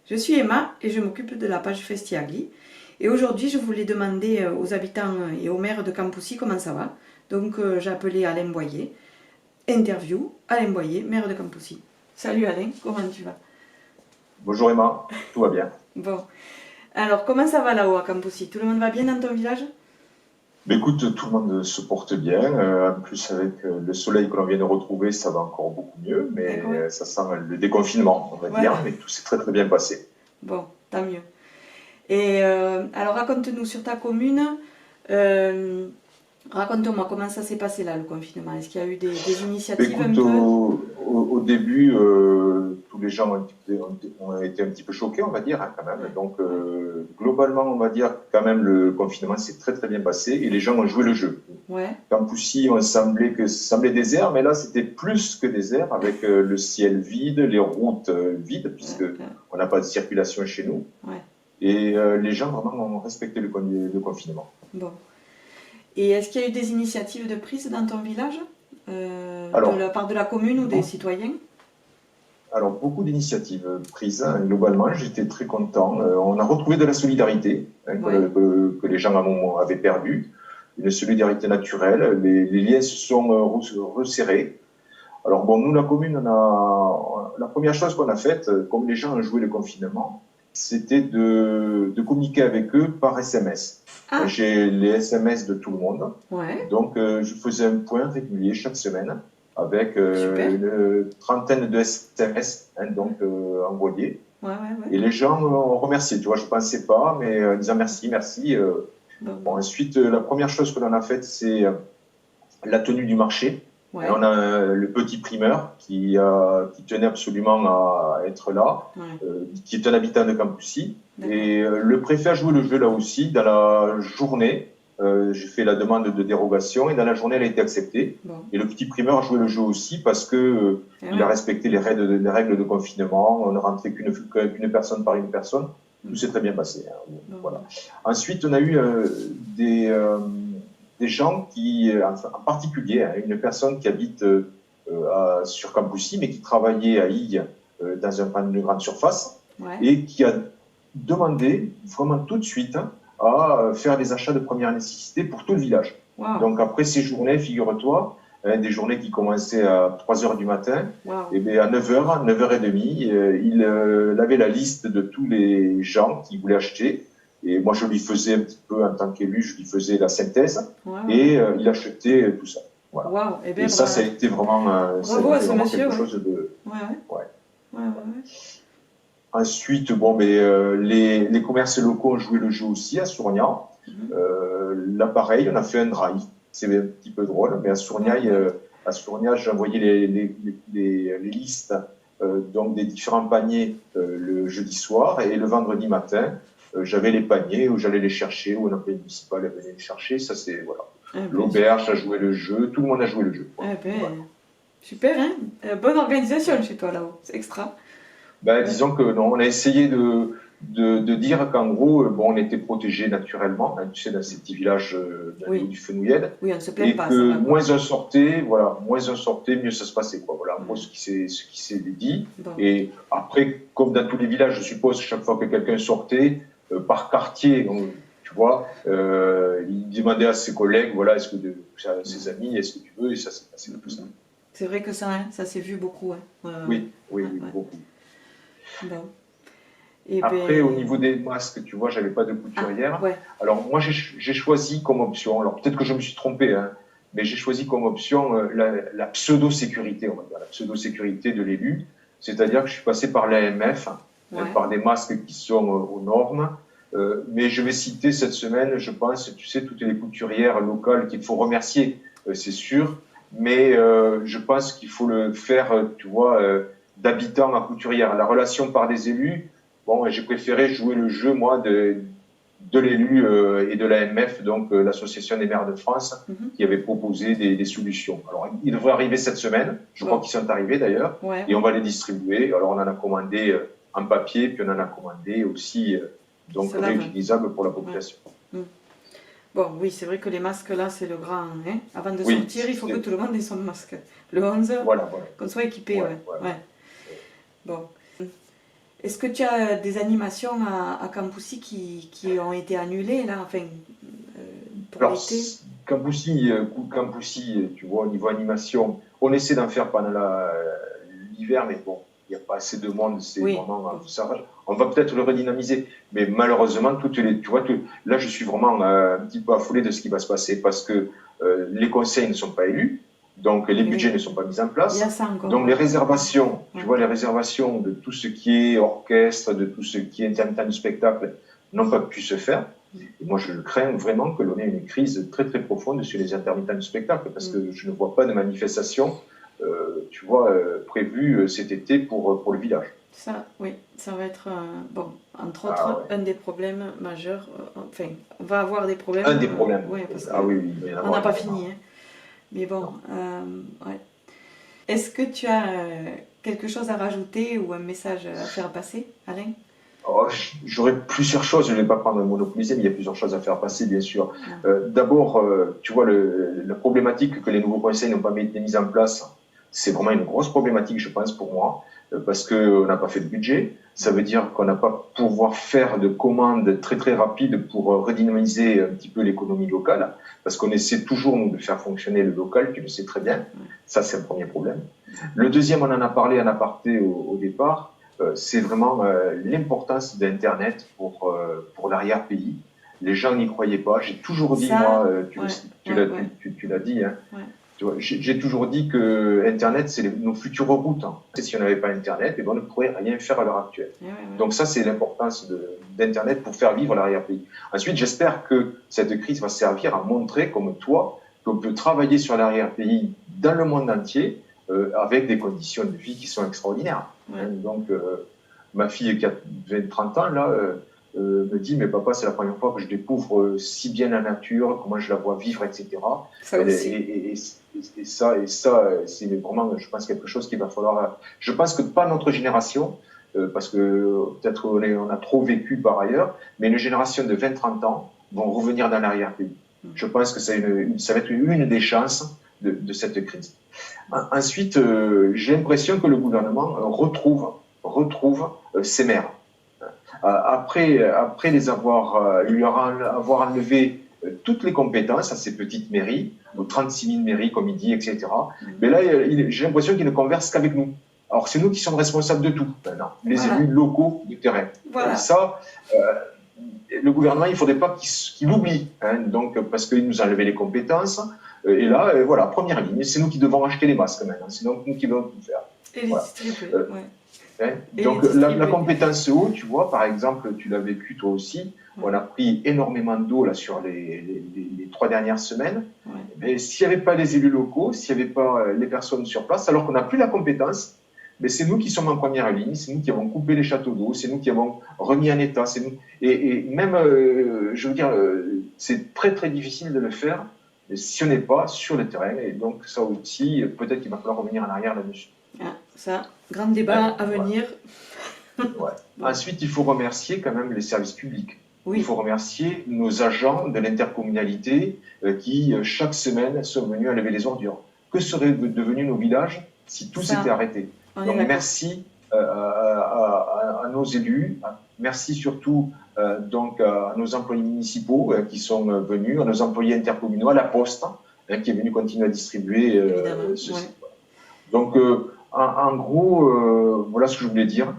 Je suis Emma et je m'occupe de la page Festiagli. Et aujourd'hui, je voulais demander aux habitants et aux maires de Campoucy comment ça va. Donc j'ai appelé Alain Boyer. Interview, Alain Boyer, maire de Campoucy. Salut Alain, comment tu vas? Bonjour Emma, tout va bien. Bon, alors comment ça va là-haut à Campoucy? Tout le monde va bien dans ton village? Mais écoute, tout le monde se porte bien. En plus, avec le soleil que l'on vient de retrouver, ça va encore beaucoup mieux. Mais D'accord, ouais. ça sent le déconfinement, on va Ouais, dire. Mais tout s'est très très bien passé. bon, tant mieux. Et alors raconte-nous sur ta commune, euh, raconte-moi comment ça s'est passé là le confinement. Est-ce qu'il y a eu des Mais initiatives un écoute, peu? au début, tous les gens ont été un petit peu choqués, on va dire, hein, quand même. Ouais, Donc, ouais. globalement, on va dire quand même le confinement s'est très très bien passé et les gens ont joué le jeu. Ouais, Campoucy, ça semblait désert, mais là, c'était plus que désert, avec le ciel vide, les routes vides, ouais, puisque on n'a pas de circulation chez nous. ouais. Et les gens vraiment ont respecté le confinement. Bon. Et est-ce qu'il y a eu des initiatives de prise dans ton village, de la Alors, part de la commune ou des beau- citoyens? beaucoup d'initiatives prises, hein, globalement. J'étais très content. On a retrouvé de la solidarité, hein, Ouais, que les gens à un moment avaient perdu. Une solidarité naturelle. Les liens se sont resserrés. Alors bon, nous, la commune, la première chose qu'on a faite, comme les gens ont joué le confinement, c'était de communiquer avec eux par SMS. ah, J'ai les SMS de tout le monde, ouais, donc je faisais un point régulier chaque semaine avec super. une trentaine de SMS, hein, donc envoyés. Ouais, ouais, ouais. Et les gens ont remercié, tu vois, je ne pensais pas, mais en disant merci, merci. Bon, Bon, bon. ensuite, la première chose que l'on a faite, c'est la tenue du marché. Et Ouais, on a le petit primeur qui tenait absolument à être là, ouais, qui est un habitant de Campoucy. d'accord. Et le préfet a joué le jeu là aussi. Dans la journée, j'ai fait la demande de dérogation et dans la journée, elle a été acceptée. Bon, Et le petit primeur a joué le jeu aussi parce que eh il a ouais. respecté les règles de confinement. On ne rentrait qu'une personne par une personne. Tout Mm. s'est très bien passé, hein. Bon, Voilà. bon. Ensuite, on a eu des, euh, des gens qui, en particulier, hein, une personne qui habite sur Campoucy, mais qui travaillait à Ille dans une grande surface, Ouais, et qui a demandé vraiment tout de suite, hein, à faire des achats de première nécessité pour tout le village. waouh, Donc après ces journées, figure-toi, hein, des journées qui commençaient à 3 heures du matin, waouh. et bien à 9h, 9h30, il avait la liste de tous les gens qui voulaient acheter. Et moi, je lui faisais un petit peu, en tant qu'élu, je lui faisais la synthèse Ouais, ouais, ouais. et il achetait tout ça. Voilà. Waouh, eh Et bien ça a bravo à été ce vraiment monsieur, quelque ouais. chose de. Ouais, ouais, Ouais. ouais, ouais, Ensuite, bon, mais, les commerces locaux ont joué le jeu aussi à Sournian. ouais. Mhm. Là, pareil, on a fait un drive. C'est un petit peu drôle, mais Ouais, ouais. À Sournian, j'ai envoyé les listes donc des différents paniers le jeudi soir et le vendredi matin, j'avais les paniers où j'allais les chercher, où un employé municipal venait les chercher. Ça, c'est voilà. Eh bien, super. L'auberge a joué le jeu, tout le monde a joué le jeu, quoi. Eh Voilà. bien, super, hein? Bonne organisation chez toi là-haut, c'est extra. Ben, Ouais, disons que non, on a essayé de dire qu'en gros, bon, on était protégé naturellement, hein, tu sais, dans ces petits villages dans les hauts oui, du Fenouillède, oui, on ne se plaint et pas, ça que va quoi. moins on sortait, voilà, moins on sortait, mieux ça se passait, quoi. Voilà, en gros, Ouais. ce qui s'est dit. Bon, Et après, comme dans tous les villages, je suppose, chaque fois que quelqu'un sortait, par quartier, donc, tu vois, il demandait à ses collègues, voilà, à ses amis, est-ce que tu veux, et ça s'est passé comme ça. c'est vrai que ça, hein, ça s'est vu beaucoup, hein. Ouais, ouais, Oui, oui, ouais, oui, ouais. beaucoup. Bon, eh Après, au bien, niveau des masques, tu vois, j'avais pas de ah, couturière. ouais, Alors moi, j'ai choisi comme option, alors peut-être que je me suis trompé, hein, mais j'ai choisi comme option la pseudo-sécurité, on va dire, la pseudo-sécurité de l'élu. C'est-à-dire que je suis passé par l'AMF, hein, ouais, par des masques qui sont aux normes. Mais je vais citer cette semaine, je pense, tu sais, toutes les couturières locales qu'il faut remercier, c'est sûr. Mais je pense qu'il faut le faire, tu vois, d'habitant à couturière. La relation par des élus, bon, j'ai préféré jouer le jeu, moi, de l'élu et de l'AMF, donc l'Association des maires de France, mhm. qui avait proposé des solutions. Alors, ils devraient arriver cette semaine. Je crois Bon, qu'ils sont arrivés d'ailleurs, ouais, et on ouais. va les distribuer. Alors, on en a commandé en papier, puis on en a commandé aussi Qui donc se lave. réutilisables pour la Ouais. population. Mm. Bon, oui, c'est vrai que les masques là, c'est le grand, hein. Avant de Oui, sortir, il faut que tout le monde ait son masque. Le 11, voilà, voilà. qu'on soit équipé, Ouais, ouais. ouais, Ouais. ouais. Bon. Est-ce que tu as des animations à Campoussy qui ont été annulées là, enfin, pour Alors, l'été? Campoussy, tu vois, au niveau animation, on essaie d'en faire pendant l'hiver, mais bon, il n'y a pas assez de monde, c'est Oui, vraiment bon, ça. On va peut-être le redynamiser, mais malheureusement, tu vois, là, je suis vraiment un petit peu affolé de ce qui va se passer parce que les conseils ne sont pas élus, donc les budgets oui, ne sont pas mis en il y a place, ça encore, donc les ouais. réservations, tu Ouais. vois, les réservations de tout ce qui est orchestre, de tout ce qui est intermittent du spectacle n'ont pas pu se faire. Et moi, je crains vraiment que l'on ait une crise très très profonde sur les intermittents du spectacle, parce que je ne vois pas de manifestation, tu vois, prévue cet été pour le village. Ça, oui, ça va être, bon, entre Ah autres, ouais. un des problèmes majeurs. Enfin, on va avoir des problèmes, Un des problèmes. ouais, parce que Ah oui, oui, il va y en on n'a avoir pas fini, énormément. hein. Mais bon, Non. ouais. Est-ce que tu as quelque chose à rajouter ou un message à faire passer, Alain? Oh, j'aurais plusieurs choses, je ne vais pas prendre un monopolisé, mais il y a plusieurs choses à faire passer, bien sûr. Non. D'abord, tu vois, la problématique que les nouveaux conseils n'ont pas été mis en place, c'est vraiment une grosse problématique, je pense, pour moi, parce qu'on n'a pas fait de budget. Ça veut dire qu'on n'a pas pouvoir faire de commandes très très rapides pour redynamiser un petit peu l'économie locale, parce qu'on essaie toujours, nous, de faire fonctionner le local, tu le sais très bien. Ça, c'est un premier problème. Le deuxième, on en a parlé en aparté au départ, c'est vraiment l'importance d'Internet pour l'arrière-pays. Les gens n'y croyaient pas. J'ai toujours dit, Ça, moi, ouais, ouais, ouais, tu l'as dit, hein, ouais, j'ai toujours dit que Internet, c'est nos futures routes. Hein. Si on n'avait pas Internet, eh ben, on ne pourrait rien faire à l'heure actuelle. ouais, ouais, Donc ça, c'est l'importance d'Internet pour faire vivre l'arrière-pays. Ensuite, j'espère que cette crise va servir à montrer, comme toi, qu'on peut travailler sur l'arrière-pays dans le monde entier avec des conditions de vie qui sont extraordinaires. ouais. Hein. Donc, ma fille qui a 30 ans, là, me dit, mais papa, c'est la première fois que je découvre si bien la nature, comment je la vois vivre, etc. Ça aussi. Ça, c'est vraiment, je pense, quelque chose qu'il va falloir. Je pense que pas notre génération, parce que peut-être on a trop vécu par ailleurs, mais une génération de 20-30 ans vont revenir dans l'arrière-pays. Je pense que ça va être une des chances de cette crise. Ensuite, j'ai l'impression que le gouvernement retrouve ses maires. Après avoir enlevé toutes les compétences à ces petites mairies, aux 36 000 mairies, comme il dit, etc. Mais là, j'ai l'impression qu'il ne converse qu'avec nous. Alors, c'est nous qui sommes responsables de tout maintenant, les Voilà, élus locaux du terrain. Et voilà. ça, le gouvernement, il ne faudrait pas qu'il l'oublie, hein, donc, parce qu'il nous a enlevé les compétences. Et là, voilà, première ligne, c'est nous qui devons acheter les masques maintenant, c'est nous qui devons tout faire. Et les Voilà. distribuer, Euh, ouais. Hein. Et les Donc la distribuer. compétence eau, tu vois, par exemple, tu l'as vécu toi aussi, Ouais. on a pris énormément d'eau là sur les 3 dernières semaines. Ouais. Mais s'il n'y avait pas les élus locaux, s'il n'y avait pas les personnes sur place, alors qu'on n'a plus la compétence, mais c'est nous qui sommes en première ligne, c'est nous qui avons coupé les châteaux d'eau, c'est nous qui avons remis en état, c'est nous. Et même, je veux dire, c'est très très difficile de le faire si on n'est pas sur le terrain. Et donc ça aussi, peut-être qu'il va falloir revenir en arrière là-dessus. Ah, ça, grand débat à venir. Ouais. Bon. Ensuite, il faut remercier quand même les services publics. Oui. Il faut remercier nos agents de l'intercommunalité qui, chaque semaine, sont venus enlever les ordures. Que seraient devenus nos villages si tout s'était arrêté? Donc, merci à nos élus, merci surtout donc à nos employés municipaux qui sont venus, à nos employés intercommunaux, à la Poste qui est venu continuer à distribuer ceci. Ouais. Donc, en gros, voilà ce que je voulais dire,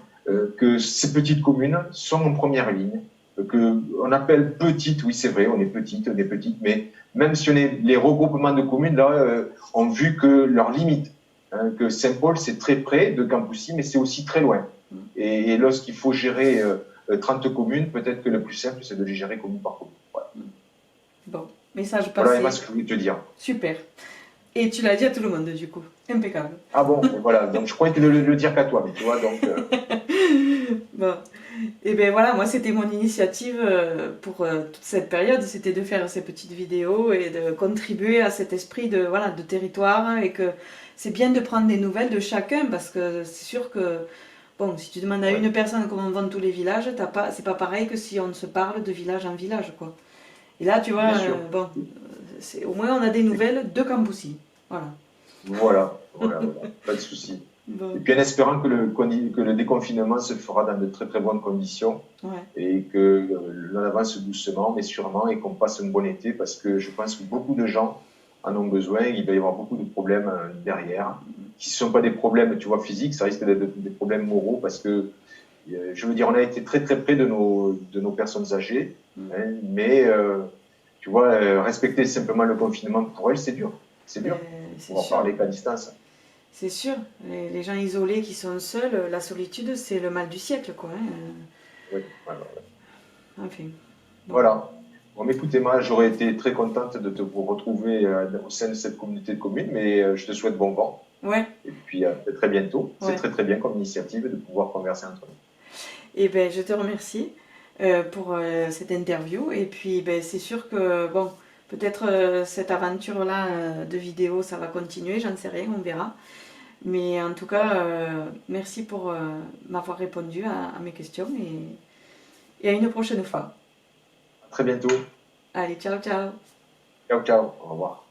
que ces petites communes sont en première ligne, qu'on appelle petites, oui c'est vrai, on est petite, mais même si on est les regroupements de communes, là, ont vu que leurs limites, hein, que Saint-Paul c'est très près de Campoussy, mais c'est aussi très loin. Et lorsqu'il faut gérer 30 communes, peut-être que le plus simple c'est de les gérer commune par commune. Voilà. Bon, message passé. Voilà Emma, ce que je voulais te dire. Super. Et tu l'as dit à tout le monde, du coup. Impeccable. Ah bon, voilà. Donc je croyais te le dire qu'à toi, mais tu vois, donc. Bon. Et bien voilà, moi c'était mon initiative pour toute cette période, c'était de faire ces petites vidéos et de contribuer à cet esprit de, voilà, de territoire, et que c'est bien de prendre des nouvelles de chacun, parce que c'est sûr que, bon, si tu demandes à une personne comment vont tous les villages, c'est pas pareil que si on se parle de village en village, quoi. Et là, tu vois, bon, au moins on a des nouvelles de Campoussy. Voilà. Voilà, pas de souci. Bon, Et puis en espérant que le déconfinement se fera dans de très très bonnes conditions ouais. et que l'on avance doucement mais sûrement et qu'on passe un bon été parce que je pense que beaucoup de gens en ont besoin. Il va y avoir beaucoup de problèmes derrière qui ne sont pas des problèmes, tu vois, physiques, ça risque d'être des problèmes moraux parce que je veux dire, on a été très très près de nos personnes âgées, hein, mais tu vois, respecter simplement le confinement pour elles, c'est dur. C'est Ben, dur. c'est On va sûr. parler qu'à distance. C'est sûr. Les gens isolés qui sont seuls, la solitude, c'est le mal du siècle, quoi. Hein. Oui, voilà. Enfin, bon. Voilà. Bon, mais écoute, Emma, j'aurais été très contente de te vous retrouver au sein de cette communauté de communes, mais je te souhaite bon vent. Ouais, Et puis à très bientôt. C'est ouais. très très bien comme initiative de pouvoir converser entre nous. Et ben, je te remercie pour cette interview. Et puis, ben, c'est sûr que, bon, peut-être cette aventure-là de vidéo, ça va continuer, j'en sais rien, on verra. Mais en tout cas, merci pour m'avoir répondu à mes questions et à une prochaine fois. À très bientôt. Allez, ciao, ciao. Ciao, ciao. Au revoir.